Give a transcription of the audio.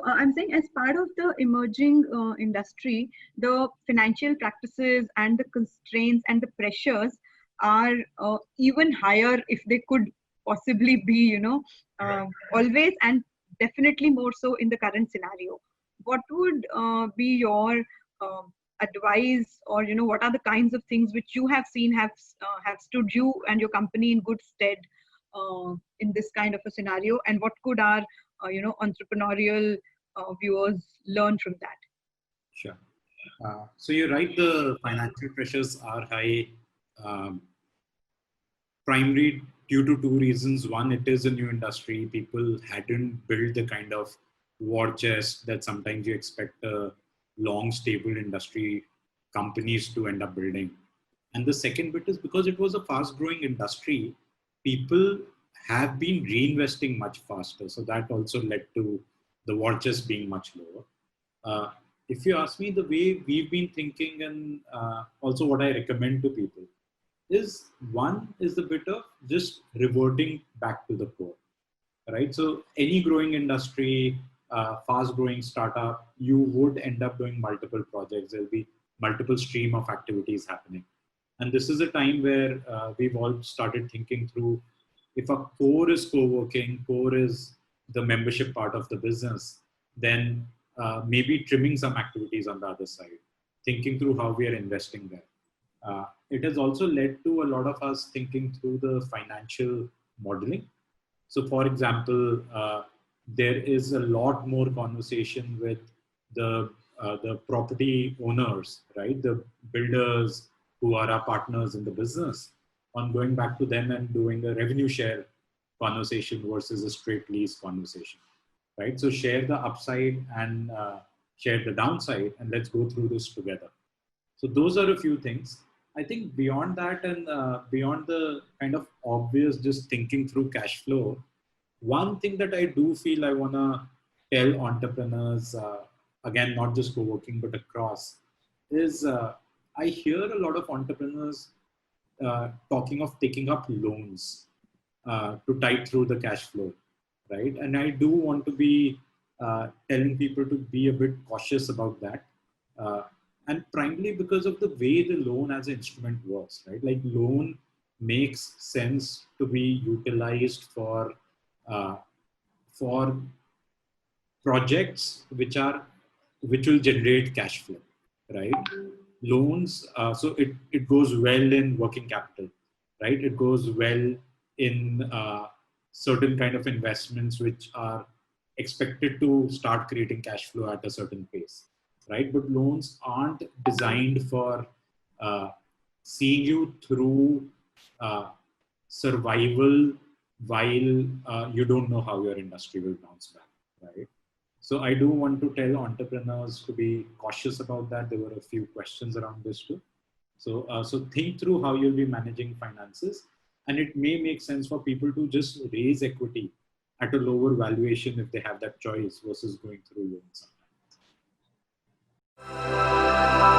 I'm saying as part of the emerging industry, the financial practices and the constraints and the pressures are even higher if they could possibly be, always, and definitely more so in the current scenario. What would be your advice, or what are the kinds of things which you have seen have stood you and your company in good stead in this kind of a scenario, and what could our entrepreneurial viewers learn from that? Sure. So you're right, the financial pressures are high, primarily due to two reasons. One, it is a new industry. People hadn't built the kind of war chest that sometimes you expect a long, stable industry companies to end up building. And the second bit is because it was a fast growing industry, people have been reinvesting much faster. So that also led to the war chest being much lower. If you ask me, the way we've been thinking, and also what I recommend to people is, one is the bit of just reverting back to the core, right? So any growing industry, fast growing startup, you would end up doing multiple projects. There'll be multiple stream of activities happening. And this is a time where we've all started thinking through, if a core is co-working, core is the membership part of the business, then maybe trimming some activities on the other side, thinking through how we are investing there. It has also led to a lot of us thinking through the financial modeling. So for example, there is a lot more conversation with the property owners, right? The builders who are our partners in the business, on going back to them and doing a revenue share conversation versus a straight lease conversation, right? So share the upside and share the downside, and let's go through this together. So those are a few things. I think beyond that, and beyond the kind of obvious, just thinking through cash flow, one thing that I do feel I want to tell entrepreneurs, again, not just co-working, but across, is I hear a lot of entrepreneurs talking of taking up loans to tide through the cash flow, right? And I do want to be telling people to be a bit cautious about that. And primarily because of the way the loan as an instrument works, right? Like, loan makes sense to be utilized for projects which will generate cash flow, right? Loans, so it goes well in working capital, right? It goes well in certain kind of investments which are expected to start creating cash flow at a certain pace, right? But loans aren't designed for seeing you through survival while you don't know how your industry will bounce back, right? So I do want to tell entrepreneurs to be cautious about that. There were a few questions around this too. So, so think through how you'll be managing finances, and it may make sense for people to just raise equity at a lower valuation if they have that choice versus going through loans sometimes.